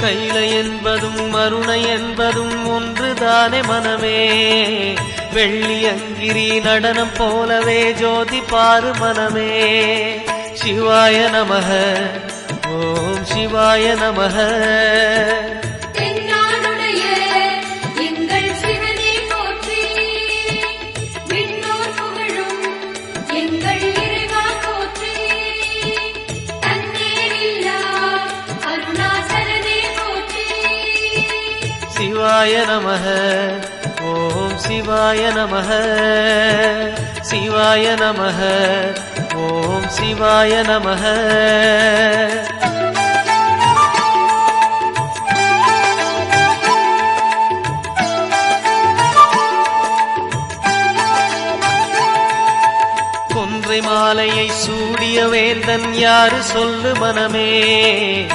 கைலை என்பதும் மருணை என்பதும் ஒன்றுதானே மனமே. வெள்ளி அங்கிரி நடனம் போலவே ஜோதி பாரு மனமே. சிவாய நமக ஓம் சிவாய நமக. சிவாய நமக ஓம் சிவாய நமக. சிவாய நமக ஓம் சிவாய நமக. கொன்றை மாலையை சூடிய வேந்தன் யாரு சொல்லு மனமே.